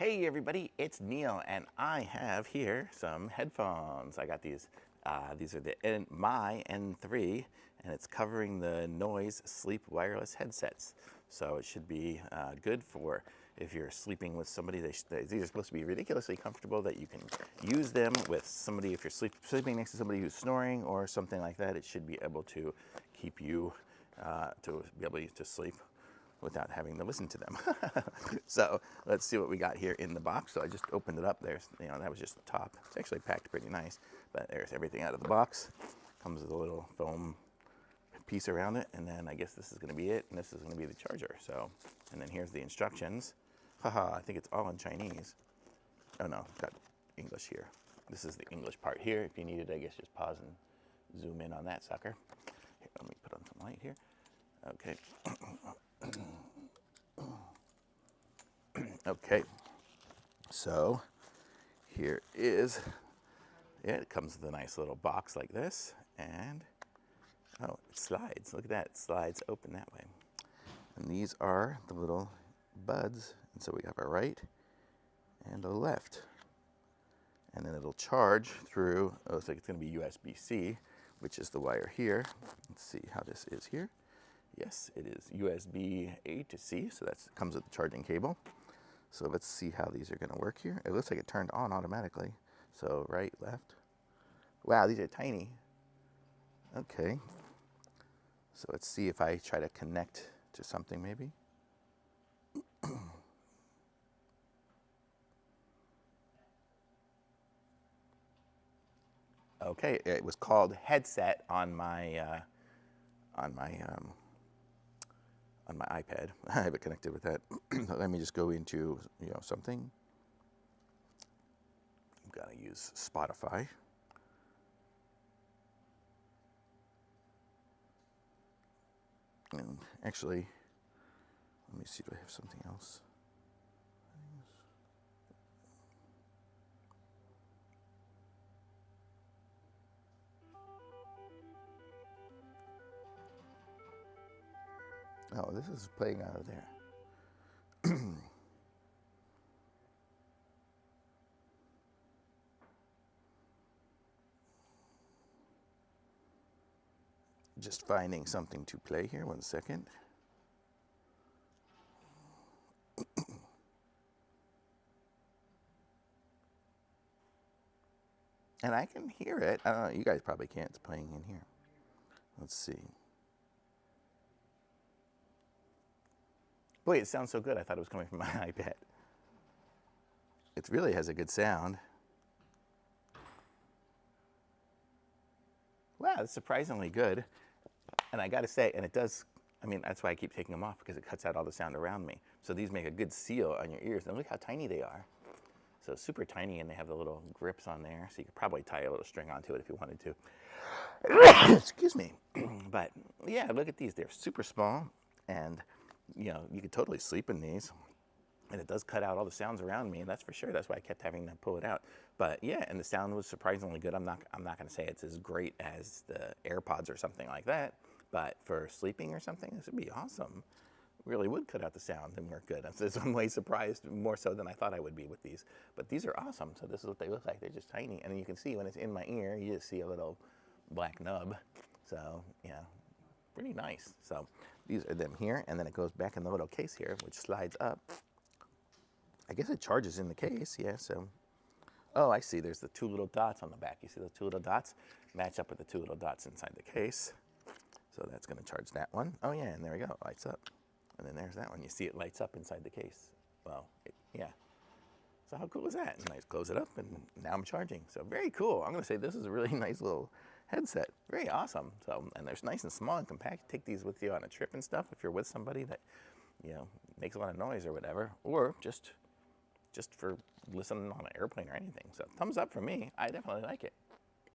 Hey everybody, it's Neil, and I have here some headphones. I got these. These are the My N3, and it's covering the Noise Sleep wireless headsets. So it should be good for if you're sleeping with somebody. These are supposed to be ridiculously comfortable that you can use them with somebody. If you're sleeping next to somebody who's snoring or something like that, it should be able to keep you to be able to sleep without having to listen to them. So let's see what we got here in the box. So I just opened it up. There's, that was just the top. It's actually packed pretty nice, but there's everything out of the box. Comes with a little foam piece around it, and then I guess this is gonna be it, and this is gonna be the charger. So, and then here's the instructions. Haha, I think it's all in Chinese. Oh no, it's got English here. This is the English part here. If you need it, I guess just pause and zoom in on that sucker. Here, let me put on some light here. Okay. Okay, so here is, it comes with a nice little box like this, and oh, it slides. Look at that, it slides open that way. And these are the little buds, and so we have a right and a left. And then it'll charge through, oh, looks like it's gonna be USB-C, which is the wire here. Let's see how this is here. Yes, it is USB-A to C, so that comes with the charging cable. So let's see how these are gonna work here. It looks like it turned on automatically. So right, left. Wow, these are tiny. Okay. So let's see if I try to connect to something maybe. Okay, it was called headset on my on my on my iPad. I have it connected with that. Let me just go into something. I'm gonna use Spotify. And actually, let me see, do I have something else? Oh, this is playing out of there. Just finding something to play here, 1 second. And I can hear it. I don't know, you guys probably can't. It's playing in here. Let's see. Boy, it sounds so good. I thought it was coming from my iPad. It really has a good sound. Wow, it's surprisingly good. And I gotta say, and it does, I mean, that's why I keep taking them off, because it cuts out all the sound around me. So these make a good seal on your ears. And look how tiny they are. So super tiny, and they have the little grips on there. So you could probably tie a little string onto it if you wanted to. Excuse me. But yeah, look at these. They're super small, and you could totally sleep in these. And it does cut out all the sounds around me, and that's for sure. That's why I kept having to pull it out. But yeah, and the sound was surprisingly good. I'm not going to say it's as great as the AirPods or something like that, but for sleeping or something, this would be awesome. Really would cut out the sound and work good. I'm some way surprised, more so than I thought I would be with these. But these are awesome. So this is what they look like. They're just tiny, and you can see when it's in my ear, you just see a little black nub. So yeah, pretty nice. So these are them here, and then it goes back in the little case here, which slides up. I guess it charges in the case, yeah, so. Oh, I see, there's the two little dots on the back. You see those two little dots? Match up with the two little dots inside the case. So that's gonna charge that one. Oh yeah, and there we go, lights up. And then there's that one. You see it lights up inside the case. Well, yeah. So how cool is that? And I just close it up, and now I'm charging. So very cool. I'm gonna say this is a really nice little headset. Very awesome. So, and they're nice and small and compact. Take these with you on a trip and stuff if you're with somebody that, makes a lot of noise or whatever, or just for listening on an airplane or anything. So thumbs up for me. I definitely like it.